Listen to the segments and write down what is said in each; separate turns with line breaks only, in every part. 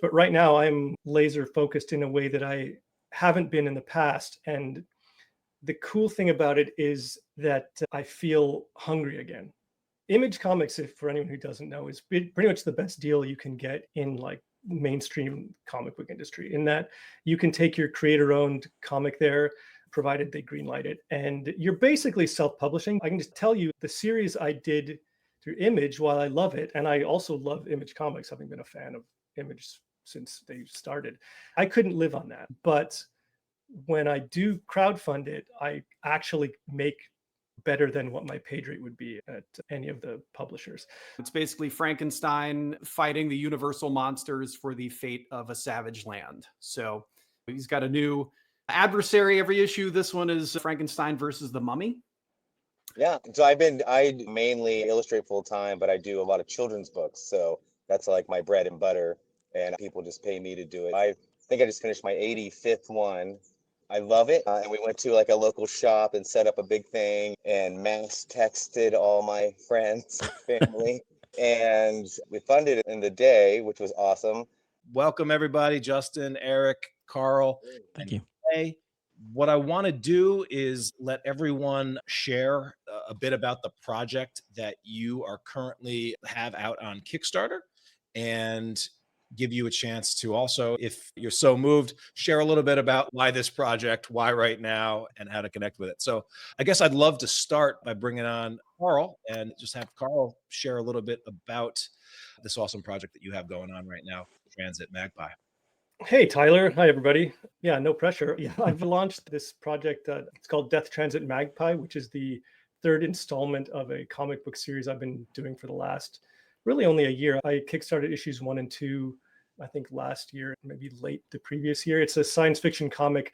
But right now I'm laser focused in a way that I haven't been in the past. And the cool thing about it is that I feel hungry again. Image Comics, if for anyone who doesn't know, is pretty much the best deal you can get in like mainstream comic book industry, in that you can take your creator-owned comic there, provided they greenlight it, and you're basically self-publishing. I can just tell you the series I did through Image, while I love it, and I also love Image Comics, having been a fan of Image since they started, I couldn't live on that. But when I do crowdfund it, I actually make better than what my page rate would be at any of the publishers.
It's basically Frankenstein fighting the universal monsters for the fate of a savage land. So he's got a new adversary every issue. This one is Frankenstein versus the Mummy.
Yeah, so I mainly illustrate full time, but I do a lot of children's books. So that's like my bread and butter, and people just pay me to do it. I think I just finished my 85th one. I love it. And we went to like a local shop and set up a big thing and mass texted all my friends and family. And we funded it in the day, which was awesome.
Welcome, everybody. Justin, Eric, Karl.
Thank you.
Today, what I want to do is let everyone share a bit about the project that you are currently have out on Kickstarter, and give you a chance to also, if you're so moved, share a little bit about why this project, why right now, and how to connect with it. So I guess I'd love to start by bringing on Karl and just have Karl share a little bit about this awesome project that you have going on right now, Transit Magpie.
Hey, Tyler. Hi, everybody. Yeah, no pressure. Yeah, I've launched this project. It's called Death Transit Magpie, which is the third installment of a comic book series I've been doing for the last really only a year. I kickstarted issues 1 and 2, I think last year, maybe late the previous year. It's a science fiction comic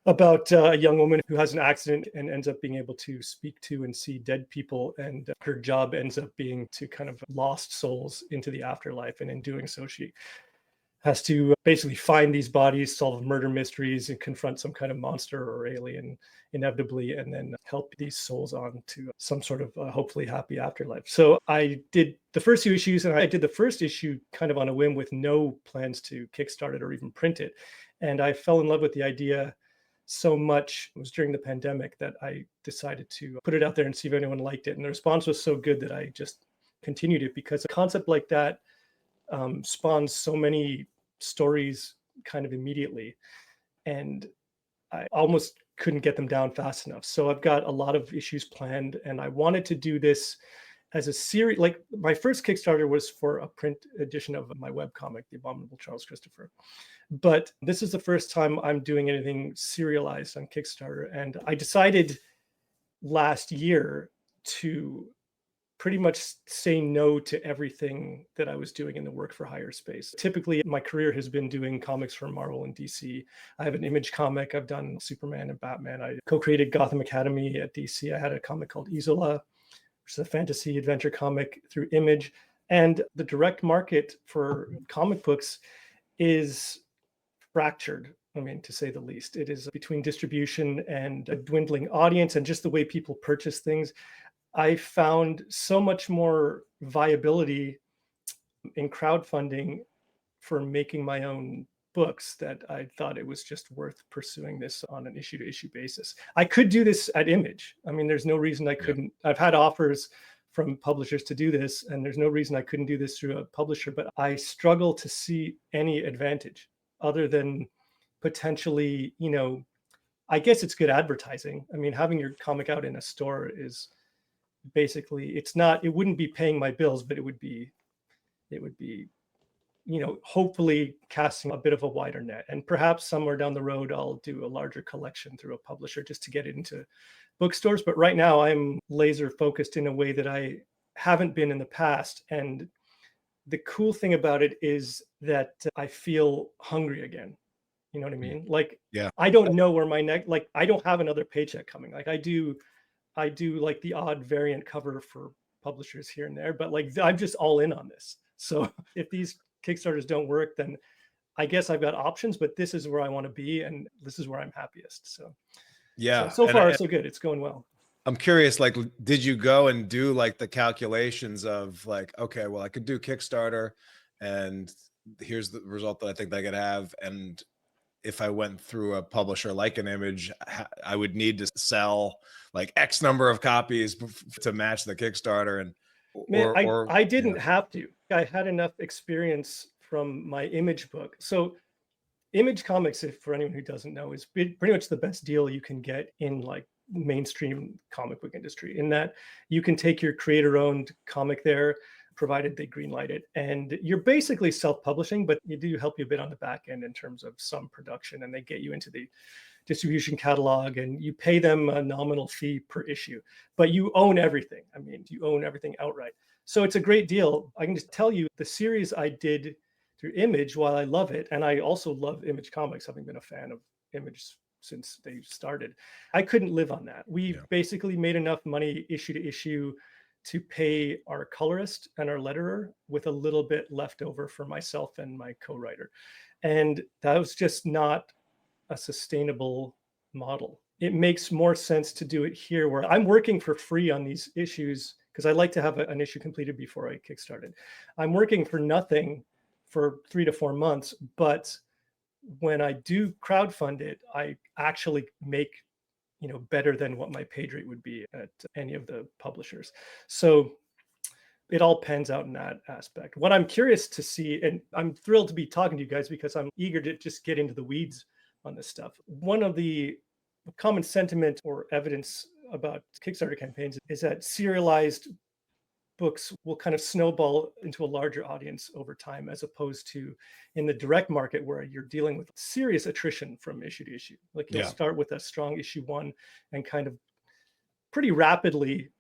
about a young woman who has an accident and ends up being able to speak to and see dead people. And her job ends up being to kind of lost souls into the afterlife. And in doing so, she has to basically find these bodies, solve murder mysteries, and confront some kind of monster or alien inevitably, and then help these souls on to some sort of hopefully happy afterlife. So I did the first 2 issues, and I did the first issue kind of on a whim with no plans to kickstart it or even print it. And I fell in love with the idea so much. It was during the pandemic that I decided to put it out there and see if anyone liked it. And the response was so good that I just continued it, because a concept like that spawns so many stories kind of immediately, and I almost couldn't get them down fast enough. So I've got a lot of issues planned, and I wanted to do this as a series. Like, my first Kickstarter was for a print edition of my webcomic, The Abominable Charles Christopher. But this is the first time I'm doing anything serialized on Kickstarter. And I decided last year to pretty much say no to everything that I was doing in the work for hire space. Typically, my career has been doing comics for Marvel and DC. I have an Image comic. I've done Superman and Batman. I co-created Gotham Academy at DC. I had a comic called Isola, which is a fantasy adventure comic through Image. And the direct market for comic books is fractured, I mean, to say the least. It is between distribution and a dwindling audience and just the way people purchase things. I found so much more viability in crowdfunding for making my own books that I thought it was just worth pursuing this on an issue-to-issue basis. I could do this at Image. I mean, there's no reason I couldn't. I've had offers from publishers to do this, and there's no reason I couldn't do this through a publisher, but I struggle to see any advantage other than potentially, I guess it's good advertising. I mean, having your comic out in a store is basically, it wouldn't be paying my bills, but it would be hopefully casting a bit of a wider net. And perhaps somewhere down the road, I'll do a larger collection through a publisher just to get it into bookstores. But right now I'm laser focused in a way that I haven't been in the past. And the cool thing about it is that I feel hungry again. You know what I mean? Like, yeah, I don't know where my next, like, I don't have another paycheck coming. Like, I do like the odd variant cover for publishers here and there, but like, I'm just all in on this. So if these Kickstarters don't work, then I guess I've got options, but this is where I want to be, and this is where I'm happiest. So
yeah,
so far so good. It's going well.
I'm curious, like, did you go and do like the calculations of like, okay, well, I could do Kickstarter and here's the result that I think they could have. And if I went through a publisher like an Image, I would need to sell like X number of copies to match the Kickstarter. And
Man, I didn't
yeah.
have to. I had enough experience from my Image book. So Image Comics, if for anyone who doesn't know, is pretty much the best deal you can get in like mainstream comic book industry, in that you can take your creator-owned comic there, provided they greenlight it, and you're basically self-publishing, but you do help you a bit on the back end in terms of some production, and they get you into the distribution catalog, and you pay them a nominal fee per issue, but you own everything. I mean, you own everything outright. So it's a great deal. I can just tell you the series I did through Image, while I love it, and I also love Image Comics, having been a fan of Image since they started, I couldn't live on that. We basically made enough money issue to issue to pay our colorist and our letterer, with a little bit left over for myself and my co-writer. And that was just not a sustainable model. It makes more sense to do it here, where I'm working for free on these issues, because I like to have an issue completed before I kickstarted. I'm working for nothing for 3 to 4 months, but when I do crowdfund it, I actually make, you know, better than what my page rate would be at any of the publishers. So it all pans out in that aspect. What I'm curious to see, and I'm thrilled to be talking to you guys because I'm eager to just get into the weeds on this stuff. One of the common sentiment or evidence about Kickstarter campaigns is that serialized books will kind of snowball into a larger audience over time, as opposed to in the direct market, where you're dealing with serious attrition from issue to issue. Like you'll start with a strong issue 1 and kind of pretty rapidly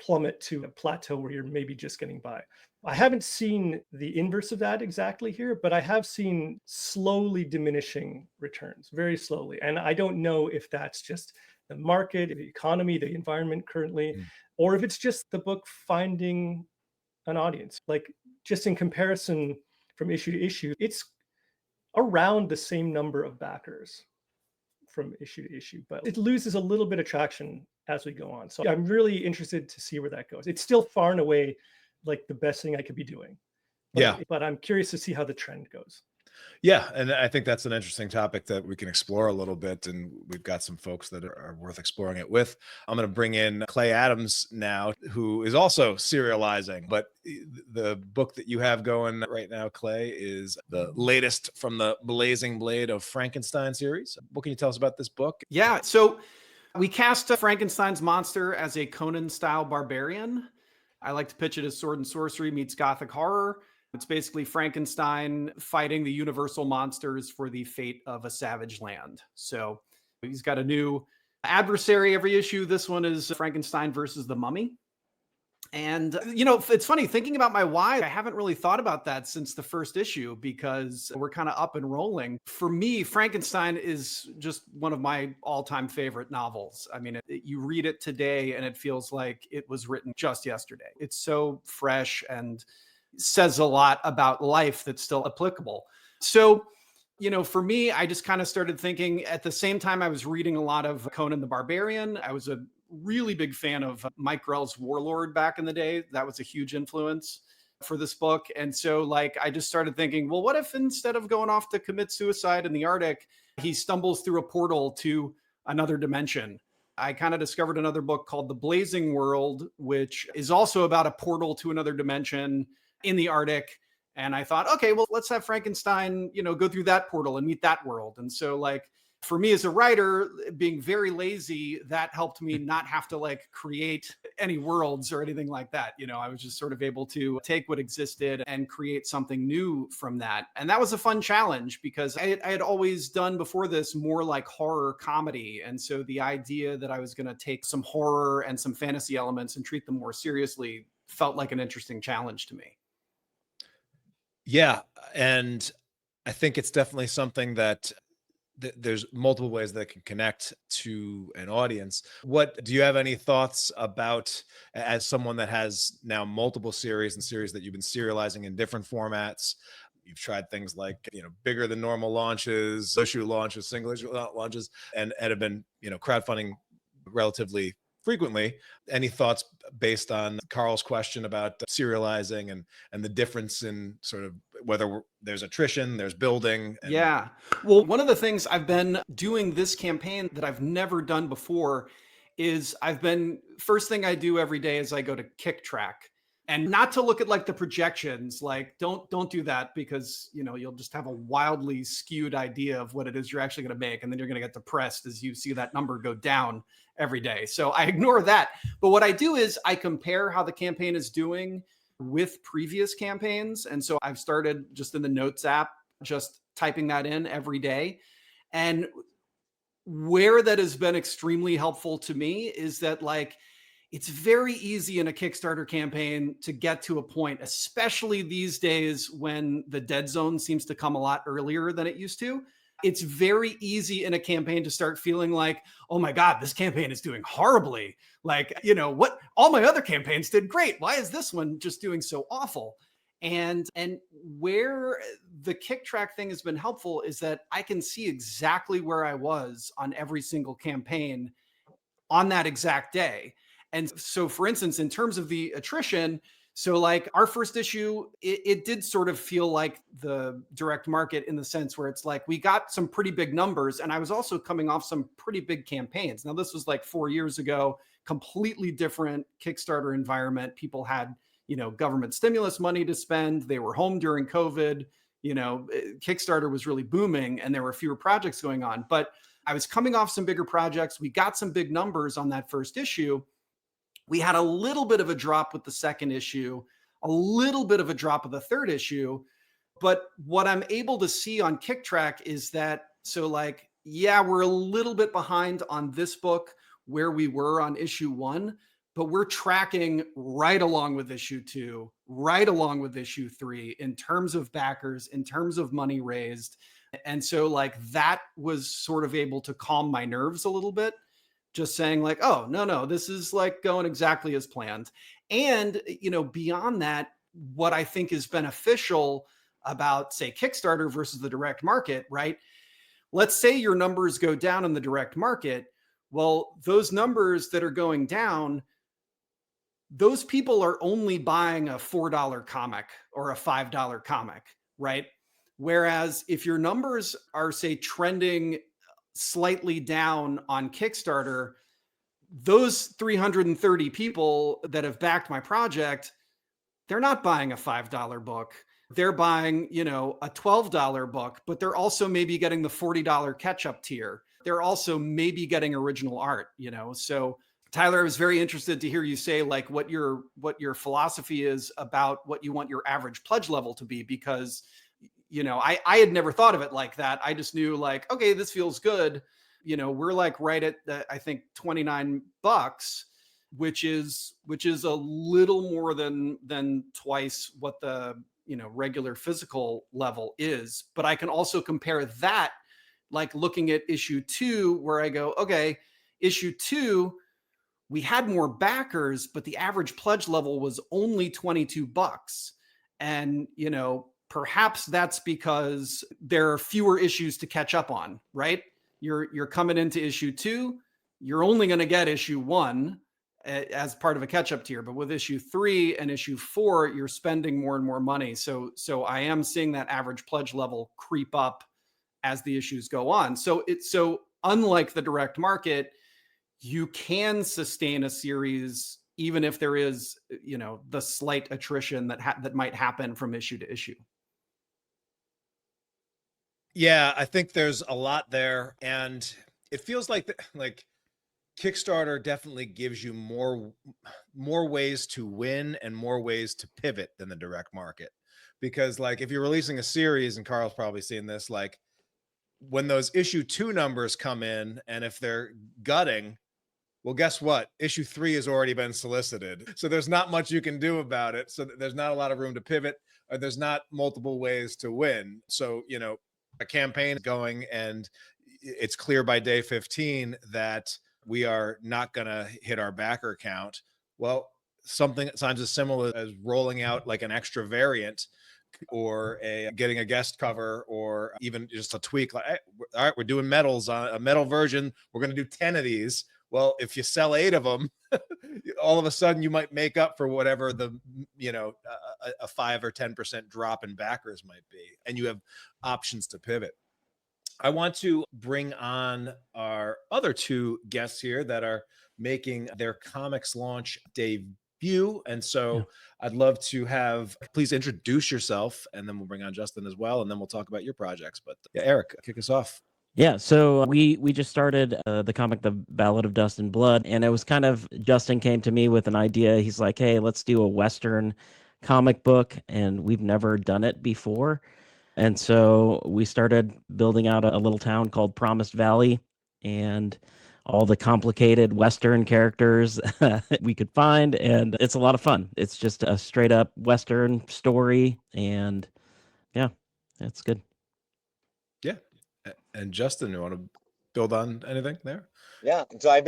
plummet to a plateau where you're maybe just getting by. I haven't seen the inverse of that exactly here, but I have seen slowly diminishing returns, very slowly. And I don't know if that's just the market, the economy, the environment currently, or if it's just the book finding an audience. Like, just in comparison from issue to issue, it's around the same number of backers from issue to issue, but it loses a little bit of traction as we go on. So I'm really interested to see where that goes. It's still far and away like the best thing I could be doing. But I'm curious to see how the trend goes.
Yeah, and I think that's an interesting topic that we can explore a little bit, and we've got some folks that are worth exploring it with. I'm going to bring in Clay Adams now, who is also serializing, but the book that you have going right now, Clay, is the latest from the Blazing Blade of Frankenstein series. What can you tell us about this book?
Yeah, so we cast Frankenstein's monster as a Conan-style barbarian. I like to pitch it as sword and sorcery meets gothic horror. It's basically Frankenstein fighting the universal monsters for the fate of a savage land. So he's got a new adversary every issue. This one is Frankenstein versus the Mummy. And, you know, it's funny thinking about my why. I haven't really thought about that since the first issue, because we're kind of up and rolling. For me, Frankenstein is just one of my all-time favorite novels. I mean, you read it today and it feels like it was written just yesterday. It's so fresh and says a lot about life that's still applicable. So, you know, for me, I just kind of started thinking at the same time I was reading a lot of Conan the Barbarian. I was a really big fan of Mike Grell's Warlord back in the day. That was a huge influence for this book. And so like, I just started thinking, well, what if instead of going off to commit suicide in the Arctic, he stumbles through a portal to another dimension? I kind of discovered another book called The Blazing World, which is also about a portal to another dimension in the Arctic. And I thought, okay, well, let's have Frankenstein, you know, go through that portal and meet that world. And so like, for me as a writer, being very lazy, that helped me not have to like create any worlds or anything like that. You know, I was just sort of able to take what existed and create something new from that. And that was a fun challenge, because I had always done before this more like horror comedy. And so the idea that I was going to take some horror and some fantasy elements and treat them more seriously felt like an interesting challenge to me.
Yeah. And I think it's definitely something that there's multiple ways that can connect to an audience. What do you have any thoughts about, as someone that has now multiple series and series that you've been serializing in different formats? You've tried things like, you know, bigger than normal launches, issue launches, single issue launches, and have been, you know, crowdfunding relatively frequently. Any thoughts based on Karl's question about serializing and the difference in sort of whether there's attrition, there's building?
Yeah. Well, one of the things I've been doing this campaign that I've never done before is first thing I do every day is I go to KickTrack, and not to look at like the projections, like don't do that, because you'll just have a wildly skewed idea of what it is you're actually going to make, and then you're going to get depressed as you see that number go down every day. So I ignore that. But what I do is I compare how the campaign is doing with previous campaigns. And so I've started just in the notes app, just typing that in every day. And where that has been extremely helpful to me is that, like, it's very easy in a Kickstarter campaign to get to a point, especially these days when the dead zone seems to come a lot earlier than it used to. It's very easy in a campaign to start feeling like, oh my God, this campaign is doing horribly. Like, what all my other campaigns did great. Why is this one just doing so awful? And where the KickTrack thing has been helpful is that I can see exactly where I was on every single campaign on that exact day. And so, for instance, in terms of the attrition, so like our first issue, it did sort of feel like the direct market in the sense where it's like we got some pretty big numbers, and I was also coming off some pretty big campaigns. Now, this was like 4 years ago, completely different Kickstarter environment. People had, government stimulus money to spend. They were home during COVID. Kickstarter was really booming, and there were fewer projects going on. But I was coming off some bigger projects. We got some big numbers on that first issue. We had a little bit of a drop with the second issue, a little bit of a drop of the third issue. But what I'm able to see on KickTrack is that, so like, yeah, we're a little bit behind on this book where we were on issue 1, but we're tracking right along with issue 2, right along with issue 3 in terms of backers, in terms of money raised. And so like that was sort of able to calm my nerves a little bit. Just saying like, oh, no, this is like going exactly as planned. And, beyond that, what I think is beneficial about, say, Kickstarter versus the direct market, right? Let's say your numbers go down in the direct market. Well, those numbers that are going down, those people are only buying a $4 comic or a $5 comic, right? Whereas if your numbers are, say, trending slightly down on Kickstarter, those 330 people that have backed my project, they're not buying a $5 book. They're buying, a $12 book, but they're also maybe getting the $40 catch-up tier. They're also maybe getting original art, So Tyler, I was very interested to hear you say like what your philosophy is about what you want your average pledge level to be, because I had never thought of it like that. I just knew like, okay, this feels good. We're like right at I think $29, which is a little more than twice what the, regular physical level is. But I can also compare that, like looking at issue 2, where I go, okay, issue 2, we had more backers, but the average pledge level was only $22. And, perhaps that's because there are fewer issues to catch up on, right? You're coming into issue 2, you're only going to get issue 1 as part of a catch-up tier, but with issue 3 and issue 4, you're spending more and more money. So I am seeing that average pledge level creep up as the issues go on. So unlike the direct market, you can sustain a series even if there is, the slight attrition that might happen from issue to issue.
Yeah, I think there's a lot there, and it feels like Kickstarter definitely gives you more ways to win and more ways to pivot than the direct market. Because like if you're releasing a series, and Karl's probably seen this, like when those issue 2 numbers come in, and if they're gutting, well, guess what? Issue 3 has already been solicited. So there's not much you can do about it. So there's not a lot of room to pivot, or there's not multiple ways to win. So, a campaign is going, and it's clear by day 15 that we are not going to hit our backer count. Well, something sometimes as similar as rolling out like an extra variant, or getting a guest cover, or even just a tweak like, hey, all right, we're doing metals on a metal version. We're going to do 10 of these. Well, if you sell 8 of them, all of a sudden you might make up for whatever the, a 5 or 10% drop in backers might be, and you have options to pivot. I want to bring on our other 2 guests here that are making their comics launch debut. And so I'd love to please introduce yourself, and then we'll bring on Justin as well, and then we'll talk about your projects. But yeah, Eric, kick us off.
Yeah, so we just started the comic, The Ballad of Dust Blood, and it was kind of, Justin came to me with an idea. He's like, hey, let's do a Western comic book, and we've never done it before. And so we started building out a little town called Promised Valley, and all the complicated Western characters we could find, and it's a lot of fun. It's just a straight up Western story, and yeah, it's good.
Yeah. And Justin, you want to build on anything there?
Yeah. So I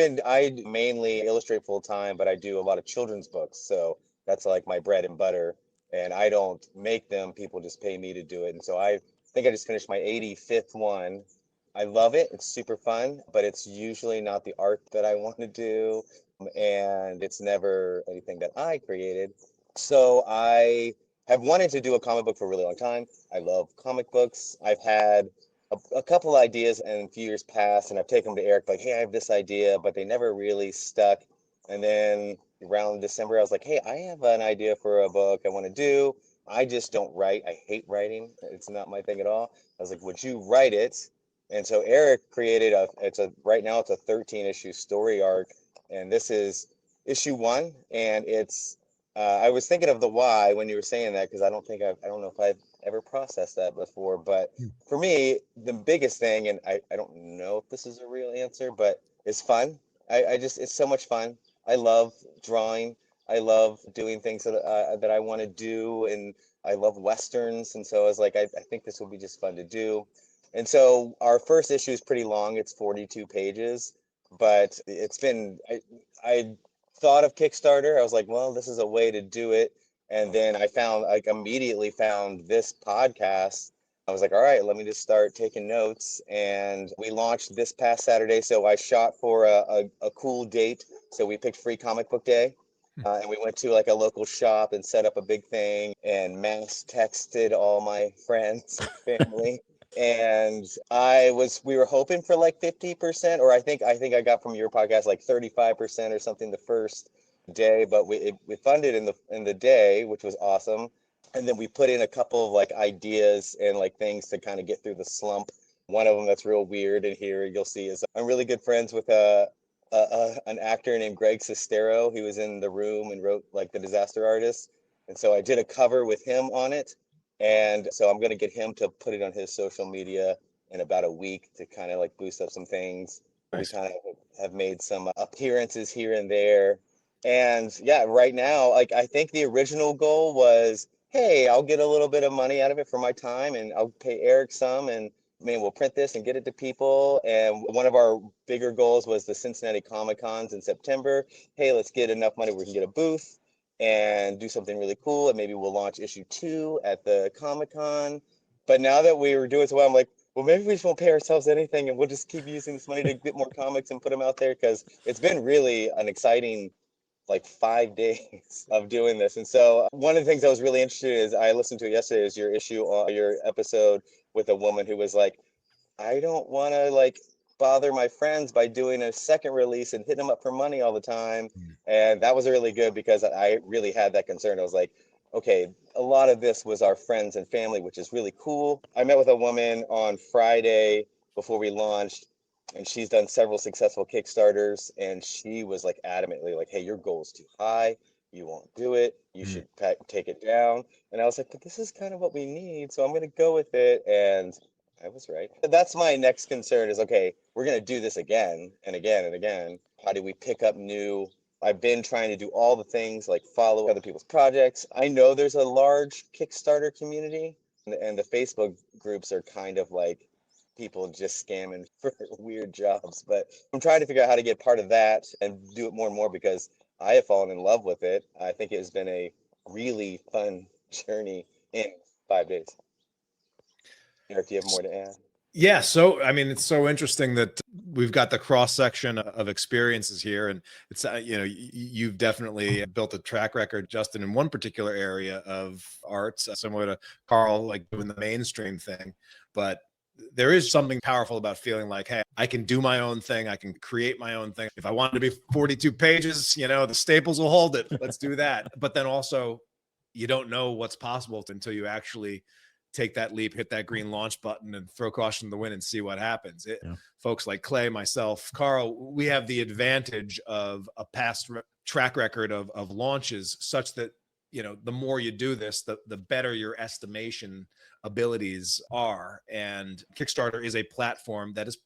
mainly illustrate full time, but I do a lot of children's books. So that's like my bread and butter. And I don't make them, people just pay me to do it. And so I think I just finished my 85th one. I love it. It's super fun, but it's usually not the art that I want to do. And it's never anything that I created. So I have wanted to do a comic book for a really long time. I love comic books. I've had a couple ideas in a few years past, and I've taken them to Eric, like, hey, I have this idea, but they never really stuck. And then around December, I was like, hey, I have an idea for a book I want to do. I just don't write. I hate writing. It's not my thing at all. I was like, would you write it? And so Eric created right now it's a 13-issue story arc, and this is issue 1, and it's I was thinking of the why when you were saying that, because I don't know if I've ever processed that before. But for me, the biggest thing, and I don't know if this is a real answer, but it's fun. It's so much fun. I love drawing. I love doing things that I want to do, and I love Westerns. And so I was like, I think this will be just fun to do. And so our first issue is pretty long. It's 42 pages, but I thought of Kickstarter. I was like, well, this is a way to do it. And then I immediately found this podcast. I was like, all right, let me just start taking notes. And we launched this past Saturday. So I shot for a cool date. So we picked Free Comic Book Day. And we went to like a local shop and set up a big thing and mass texted all my friends and family. And we were hoping for like 50%, or I think I got from your podcast like 35% or something the first day, but we funded in the day, which was awesome. And then we put in a couple of like ideas and like things to kind of get through the slump. One of them that's real weird, and here you'll see, is I'm really good friends with an actor named Greg Sestero. He was in The Room and wrote like The Disaster Artist, and so I did a cover with him on it. And so I'm going to get him to put it on his social media in about a week to kind of like boost up some things. Nice. We kind of have made some appearances here and there. And yeah, right now, like I think the original goal was, hey, I'll get a little bit of money out of it for my time, and I'll pay Eric some, and we'll print this and get it to people. And one of our bigger goals was the Cincinnati Comic Cons in September. Hey, let's get enough money where we can get a booth and do something really cool, and maybe we'll launch issue 2 at the Comic-Con. But now that we were doing so well, I'm like, well, maybe we just won't pay ourselves anything, and we'll just keep using this money to get more comics and put them out there, because it's been really an exciting like 5 days of doing this. And so one of the things I was really interested in, is I listened to it yesterday, is your episode with a woman who was like, I don't want to like bother my friends by doing a second release and hitting them up for money all the time. And that was really good, because I really had that concern. I was like, okay, a lot of this was our friends and family, which is really cool. I met with a woman on Friday before we launched, and she's done several successful Kickstarters, and she was like adamantly like, hey, your goal is too high. You won't do it. You should take it down. And I was like, but this is kind of what we need, so I'm going to go with it. And I was right. That's my next concern, is, okay, we're going to do this again and again and again. How do we pick up new? I've been trying to do all the things, like follow other people's projects. I know there's a large Kickstarter community, and the Facebook groups are kind of like people just scamming for weird jobs. But I'm trying to figure out how to get part of that and do it more and more, because I have fallen in love with it. I think it has been a really fun journey in 5 days. Eric, do you have more to add?
Yeah. So, I mean, it's so interesting that we've got the cross section of experiences here. And it's, you've definitely built a track record, Justin, in one particular area of arts, similar to Karl, like doing the mainstream thing. But there is something powerful about feeling like, hey, I can do my own thing. I can create my own thing. If I want it to be 42 pages, the staples will hold it. Let's do that. But then also, you don't know what's possible until you actually take that leap, hit that green launch button, and throw caution to the wind and see what happens. Folks like Clay, myself, Karl, we have the advantage of a past track record of launches, such that the more you do this, the better your estimation abilities are. And Kickstarter is a platform that is,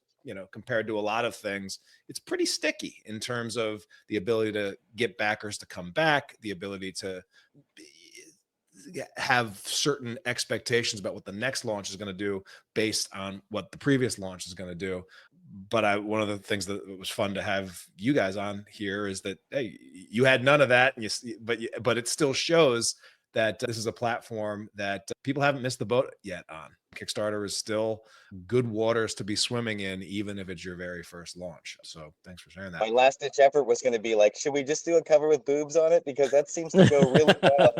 compared to a lot of things, it's pretty sticky in terms of the ability to get backers to come back, the ability to have certain expectations about what the next launch is going to do based on what the previous launch is going to do. But one of the things that was fun to have you guys on here is that, hey, you had none of that, but it still shows that this is a platform that people haven't missed the boat yet on. Kickstarter is still good waters to be swimming in, even if it's your very first launch. So thanks for sharing that.
My last ditch effort was going to be like, should we just do a cover with boobs on it? Because that seems to go really well.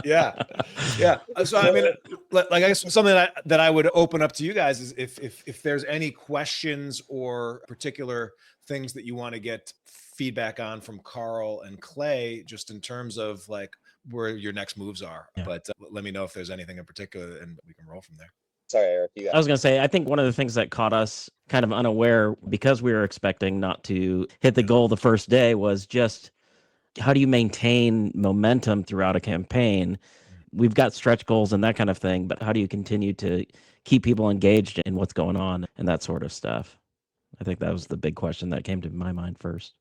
Yeah. So, I mean, like, I guess something that I would open up to you guys is if there's any questions or particular things that you want to get feedback on from Karl and Clay, just in terms of like where your next moves are. Yeah. But let me know if there's anything in particular and we can roll from there.
Sorry, Eric.
I was going to say, I think one of the things that caught us kind of unaware, because we were expecting not to hit the goal the first day, was just how do you maintain momentum throughout a campaign? We've got stretch goals and that kind of thing, but how do you continue to keep people engaged in what's going on and that sort of stuff? I think that was the big question that came to my mind first.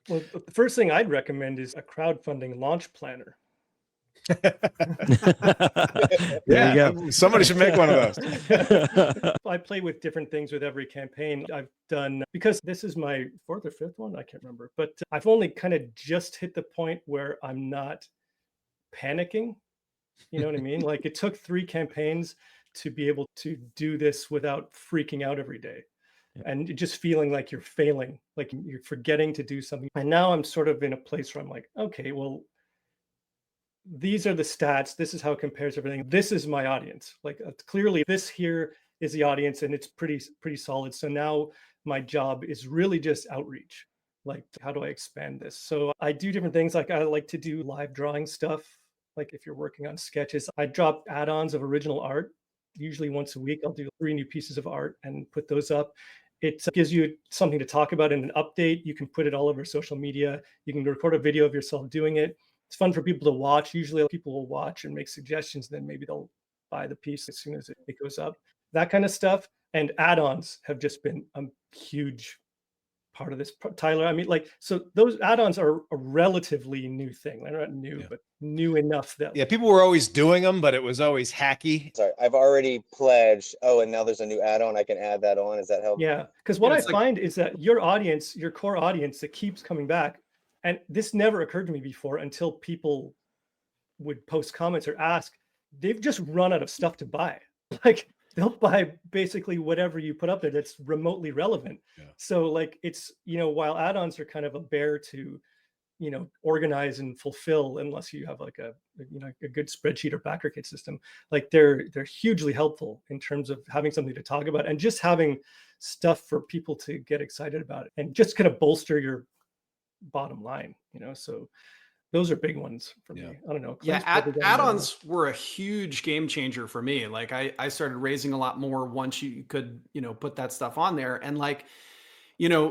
Well, the first thing I'd recommend is a crowdfunding launch planner.
Yeah, somebody should make one of those.
I play with different things with every campaign I've done, because this is my fourth or fifth one, I can't remember, but I've only kind of just hit the point where I'm not panicking. You know what I mean? Like, it took 3 campaigns to be able to do this without freaking out every day. And just feeling like you're failing, like you're forgetting to do something. And now I'm sort of in a place where I'm like, okay, well, these are the stats. This is how it compares to everything. This is my audience. Like, clearly this here is the audience, and it's pretty solid. So now my job is really just outreach. Like, how do I expand this? So I do different things. Like, I like to do live drawing stuff. Like, if you're working on sketches, I drop add-ons of original art. Usually once a week, I'll do 3 new pieces of art and put those up. It gives you something to talk about in an update. You can put it all over social media. You can record a video of yourself doing it. It's fun for people to watch. Usually people will watch and make suggestions. Then maybe they'll buy the piece as soon as it goes up. That kind of stuff. And add-ons have just been a huge part of this, Tyler. I mean, like, so those add-ons are a relatively new thing. They're not new, but new enough that
people were always doing them, but it was always hacky.
Sorry, I've already pledged. Oh, and now there's a new add-on. I can add that on. Is that helpful?
Yeah, because what I find is that your audience, your core audience that keeps coming back, and this never occurred to me before until people would post comments or ask, they've just run out of stuff to buy. Like, they'll buy basically whatever you put up there that's remotely relevant. So like, it's, while add-ons are kind of a bear to, organize and fulfill, unless you have like a good spreadsheet or backer kit system, like they're hugely helpful in terms of having something to talk about and just having stuff for people to get excited about it and just kind of bolster your bottom line, so those are big ones for me. I don't know.
Add-ons were a huge game changer for me. Like, I started raising a lot more once you could, put that stuff on there. And like,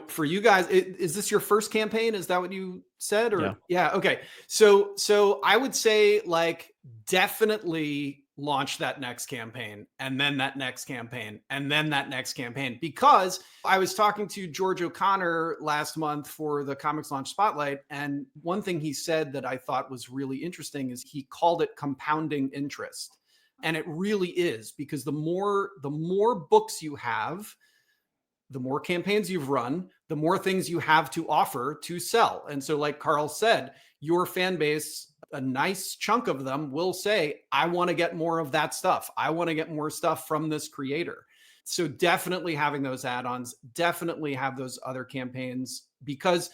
for you guys, is this your first campaign? Is that what you said? Or yeah. Okay. So I would say, like, definitely launch that next campaign, and then that next campaign, and then that next campaign. Because I was talking to George O'Connor last month for the Comics Launch Spotlight, and one thing he said that I thought was really interesting is he called it compounding interest. And it really is, because the more books you have, the more campaigns you've run, the more things you have to offer to sell. And so, like Karl said, your fan base, a nice chunk of them will say, I want to get more of that stuff. I want to get more stuff from this creator. So definitely having those add-ons, definitely have those other campaigns, because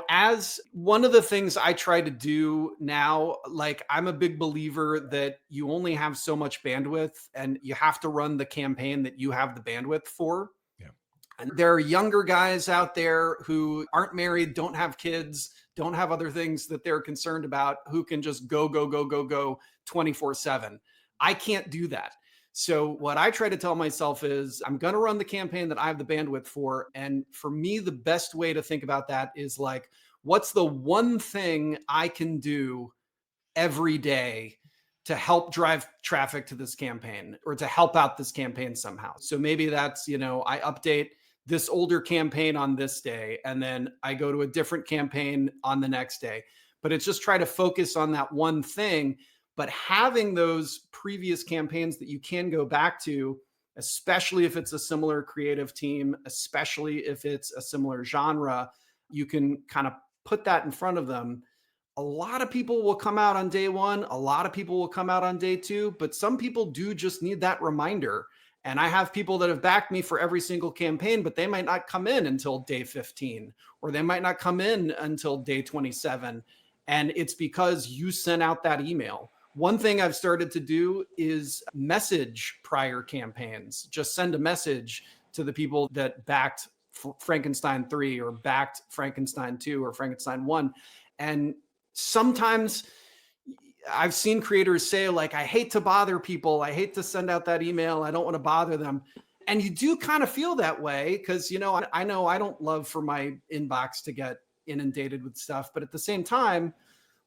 as one of the things I try to do now, like I'm a big believer that you only have so much bandwidth and you have to run the campaign that you have the bandwidth for.
Yeah.
And there are younger guys out there who aren't married, don't have kids, don't have other things that they're concerned about, who can just go 24/7. I can't do that. So what I try to tell myself is I'm going to run the campaign that I have the bandwidth for. And for me, the best way to think about that is like, what's the one thing I can do every day to help drive traffic to this campaign or to help out this campaign somehow? So maybe that's, I update this older campaign on this day, and then I go to a different campaign on the next day. But it's just try to focus on that one thing. But having those previous campaigns that you can go back to, especially if it's a similar creative team, especially if it's a similar genre, you can kind of put that in front of them. A lot of people will come out on day one. A lot of people will come out on day two, but some people do just need that reminder. And I have people that have backed me for every single campaign, but they might not come in until day 15, or they might not come in until day 27. And it's because you sent out that email. One thing I've started to do is message prior campaigns. Just send a message to the people that backed Frankenstein 3 or backed Frankenstein 2 or Frankenstein 1. And sometimes I've seen creators say, like, I hate to bother people. I hate to send out that email. I don't want to bother them. And you do kind of feel that way because, I know I don't love for my inbox to get inundated with stuff. But at the same time,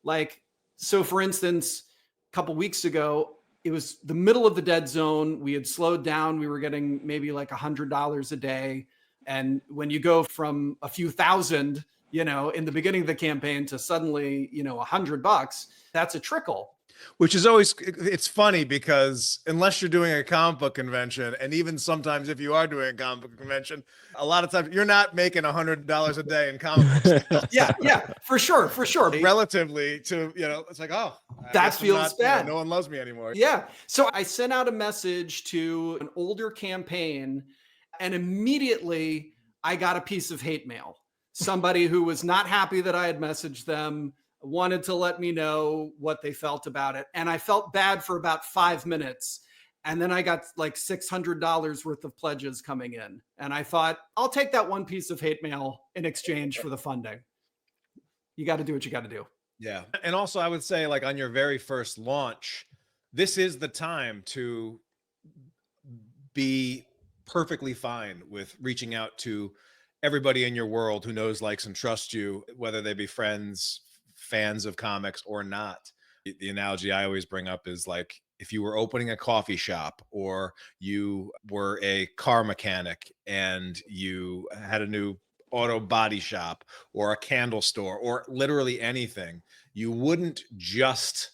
like, so for instance, couple weeks ago, it was the middle of the dead zone. We had slowed down. We were getting maybe like $100 a day. And when you go from a few thousand, in the beginning of the campaign to suddenly, $100, that's a trickle.
Which is always, it's funny because unless you're doing a comic book convention, and even sometimes if you are doing a comic book convention, a lot of times you're not making $100 a day in comic books.
Yeah, for sure.
Relatively to, it's like, oh,
that feels bad.
No one loves me anymore.
Yeah. So I sent out a message to an older campaign, and immediately I got a piece of hate mail. Somebody who was not happy that I had messaged them, wanted to let me know what they felt about it. And I felt bad for about 5 minutes. And then I got like $600 worth of pledges coming in. And I thought, I'll take that one piece of hate mail in exchange for the funding. You got to do what you got to do.
Yeah. And also I would say, like, on your very first launch, this is the time to be perfectly fine with reaching out to everybody in your world who knows, likes, and trusts you, whether they be friends, fans of comics or not. The analogy I always bring up is like, if you were opening a coffee shop or you were a car mechanic and you had a new auto body shop or a candle store or literally anything, you wouldn't just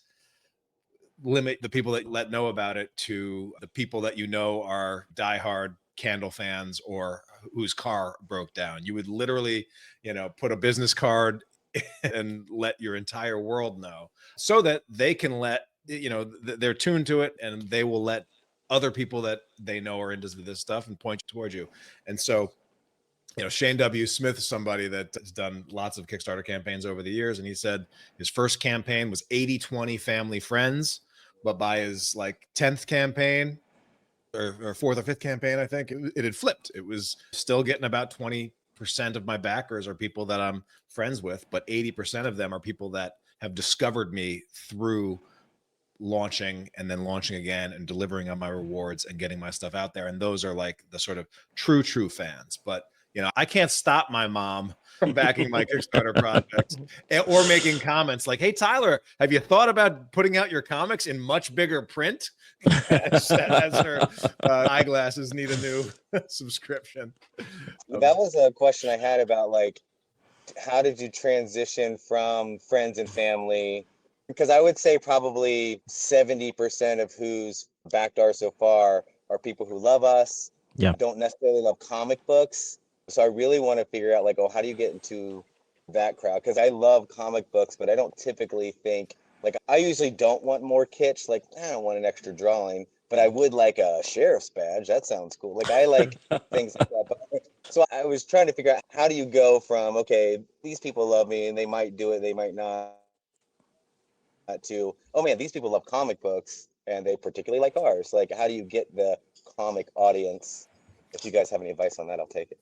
limit the people that let know about it to the people that are diehard candle fans or whose car broke down. You would literally, put a business card and let your entire world know so that they can let, they're tuned to it and they will let other people that they know are into this stuff and point towards you. And so, Shane W. Smith is somebody that has done lots of Kickstarter campaigns over the years. And he said his first campaign was 80-20 family friends, but by his like 10th campaign or fourth or fifth campaign, I think it had flipped. It was still getting about 20% of my backers are people that I'm friends with, but 80% of them are people that have discovered me through launching and then launching again and delivering on my rewards and getting my stuff out there. And those are like the sort of true fans. But I can't stop my mom from backing my Kickstarter projects or making comments like, hey, Tyler, have you thought about putting out your comics in much bigger print? as her eyeglasses need a new subscription.
That was a question I had about, like, how did you transition from friends and family? Because I would say probably 70% of who's backed ours so far are people who love us, don't necessarily love comic books. So I really want to figure out, like, how do you get into that crowd? Because I love comic books, but I don't typically think, like, I usually don't want more kitsch. Like, I don't want an extra drawing. but I would like a sheriff's badge. That sounds cool. Like I like things like that. But, so I was trying to figure out, how do you go from, okay, these people love me and they might do it, they might not, to, oh man, these people love comic books and they particularly like ours. Like, how do you get the comic audience? If you guys have any advice on that, I'll take it.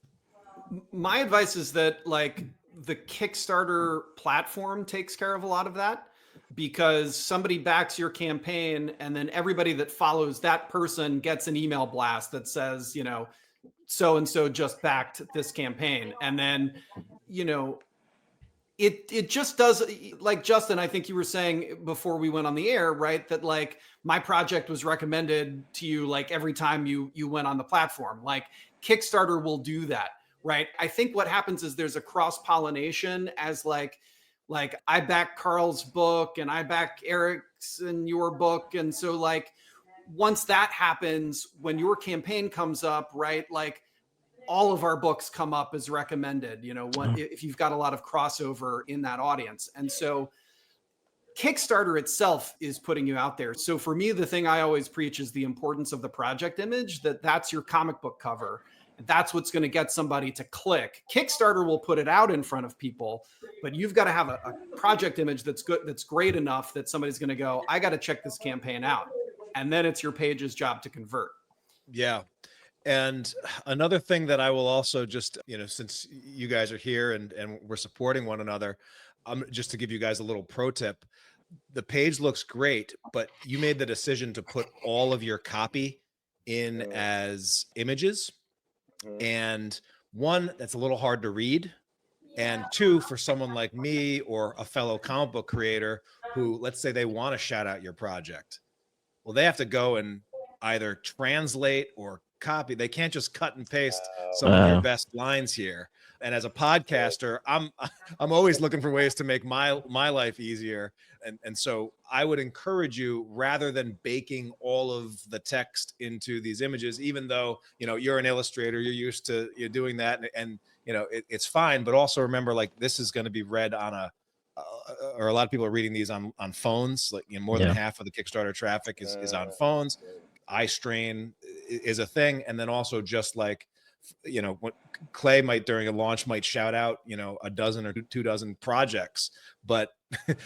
My advice is that like the Kickstarter platform takes care of a lot of that, because somebody backs your campaign and then everybody that follows that person gets an email blast that says, you know, so and so just backed this campaign. And then, you know, it just does, like Justin, I think you were saying before we went on the air, right? That like my project was recommended to you like every time you went on the platform. Like Kickstarter will do that, right? I think what happens is there's a cross-pollination, as like I back Karl's book and I back Eric's and your book. And so like once that happens, when your campaign comes up, right? Like all of our books come up as recommended, you know, if you've got a lot of crossover in that audience. And so Kickstarter itself is putting you out there. So for me, the thing I always preach is the importance of the project image, that's your comic book cover. That's what's going to get somebody to click. Kickstarter will put it out in front of people, but you've got to have a project image that's good, that's great enough that somebody's going to go, I got to check this campaign out. And then it's your page's job to convert.
Yeah. And another thing that I will also just, you know, since you guys are here and we're supporting one another, just to give you guys a little pro tip, the page looks great, but you made the decision to put all of your copy in as images. And one, that's a little hard to read. And two, for someone like me or a fellow comic book creator who, let's say they want to shout out your project, well, they have to go and either translate or copy. They can't just cut and paste some of your best lines here. And as a podcaster, I'm always looking for ways to make my life easier. And so I would encourage you, rather than baking all of the text into these images, even though, you know, you're an illustrator, you're used to doing that, and you know, it's fine. But also remember, like, this is going to be read on or a lot of people are reading these on phones. Like, you know, more than half of the Kickstarter traffic is on phones. Eye strain is a thing. And then also just like, you know, what Clay might during a launch might shout out, you know, a dozen or 24 projects, but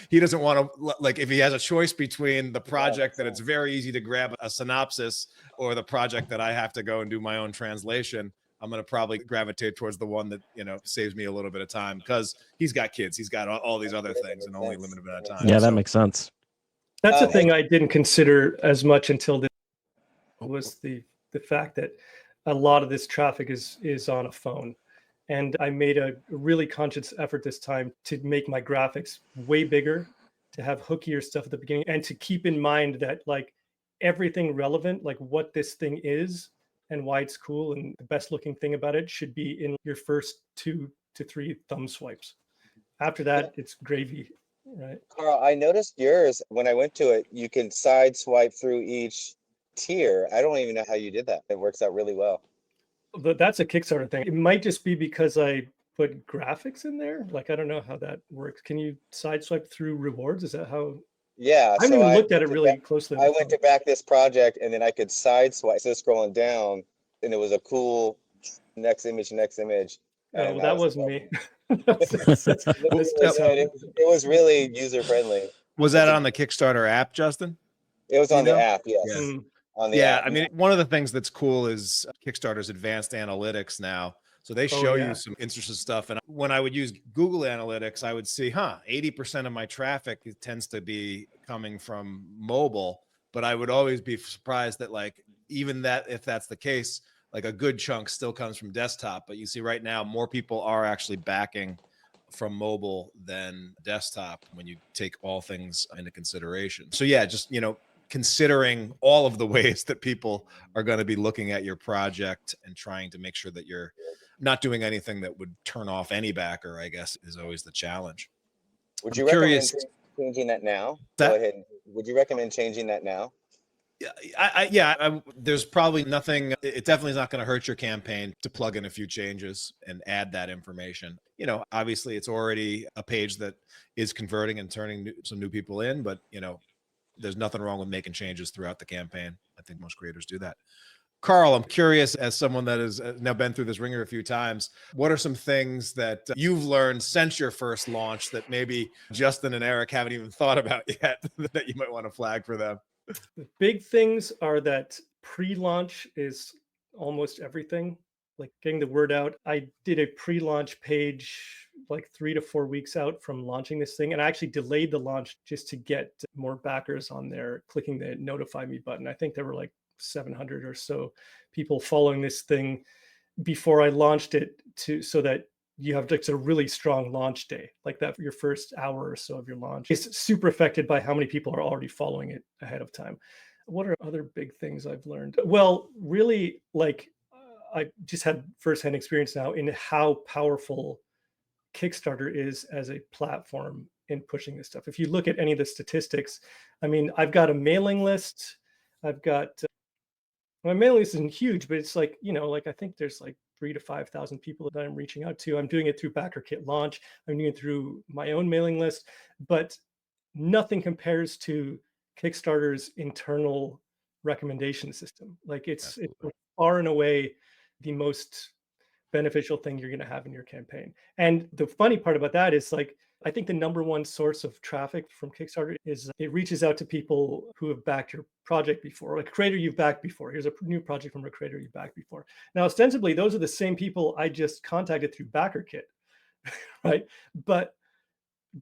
he doesn't want to, like, if he has a choice between the project that it's very easy to grab a synopsis or the project that I have to go and do my own translation, I'm going to probably gravitate towards the one that, you know, saves me a little bit of time, because he's got kids, he's got all these other things and only a limited amount of time.
Yeah, that makes sense.
That's a thing I didn't consider as much until this was the fact that a lot of this traffic is on a phone. And I made a really conscious effort this time to make my graphics way bigger, to have hookier stuff at the beginning, and to keep in mind that like everything relevant, like what this thing is and why it's cool and the best looking thing about it, should be in your first 2 to 3 thumb swipes. After that, it's gravy, right?
Karl, I noticed yours, when I went to it, you can side swipe through each tier. I don't even know how you did that. It works out really well.
But that's a Kickstarter thing. It might just be because I put graphics in there. Like, I don't know how that works. Can you sideswipe through rewards? Is that how?
Yeah.
I haven't even looked at it really closely.
I went to back this project and then I could sideswipe. So scrolling down, and it was a cool next image.
Oh, well, that wasn't me.
It was really user friendly.
Was that on the Kickstarter app, Justin?
It was on the app, yes.
Yeah.
On the app.
I mean, one of the things that's cool is Kickstarter's advanced analytics now. So they show you some interesting stuff. And when I would use Google Analytics, I would see, 80% of my traffic tends to be coming from mobile. But I would always be surprised that, like, even that, if that's the case, like a good chunk still comes from desktop. But you see right now, more people are actually backing from mobile than desktop when you take all things into consideration. So yeah, just, you know, considering all of the ways that people are going to be looking at your project and trying to make sure that you're not doing anything that would turn off any backer, I guess, is always the challenge.
Would you recommend changing that now? Go ahead. Would you recommend changing that now?
Yeah, there's probably nothing. It definitely is not going to hurt your campaign to plug in a few changes and add that information. You know, obviously it's already a page that is converting and turning some new people in, but, you know, there's nothing wrong with making changes throughout the campaign. I think most creators do that. Karl, I'm curious, as someone that has now been through this ringer a few times, what are some things that you've learned since your first launch that maybe Justin and Eric haven't even thought about yet that you might want to flag for them?
The big things are that pre-launch is almost everything. Like getting the word out. I did a pre-launch page like 3 to 4 weeks out from launching this thing. And I actually delayed the launch just to get more backers on there, clicking the notify me button. I think there were like 700 or so people following this thing before I launched it, so that you have like a really strong launch day, like that your first hour or so of your launch is super affected by how many people are already following it ahead of time. What are other big things I've learned? Well, really, like I just had firsthand experience now in how powerful Kickstarter is as a platform in pushing this stuff. If you look at any of the statistics, I mean, I've got a mailing list. I've got my mailing list isn't huge, but it's like, like I think there's like 3,000 to 5,000 people that I'm reaching out to. I'm doing it through BackerKit launch. I'm doing it through my own mailing list, but nothing compares to Kickstarter's internal recommendation system. Like it's far and away the most beneficial thing you're going to have in your campaign. And the funny part about that is, like, I think the number one source of traffic from Kickstarter is it reaches out to people who have backed your project before, like a creator you've backed before. Here's a new project from a creator you've backed before. Now, ostensibly, those are the same people I just contacted through BackerKit, right? But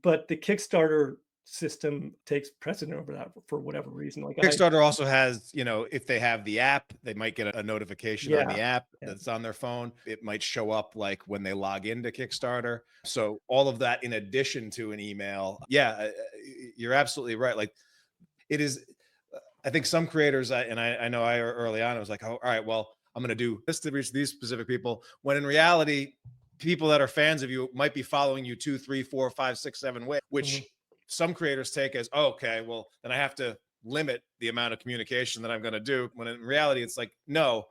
the Kickstarter system takes precedent over that for whatever reason. Like
Kickstarter also has, if they have the app, they might get a notification on the app that's on their phone. It might show up like when they log into Kickstarter. So all of that in addition to an email. Yeah, you're absolutely right. Like it is, I think some creators, I know early on, I was like, oh, all right, well, I'm going to do this to reach these specific people. When in reality, people that are fans of you might be following you 2, 3, 4, 5, 6, 7 ways, which some creators take as, oh, okay, well, then I have to limit the amount of communication that I'm going to do. When in reality, it's like, no,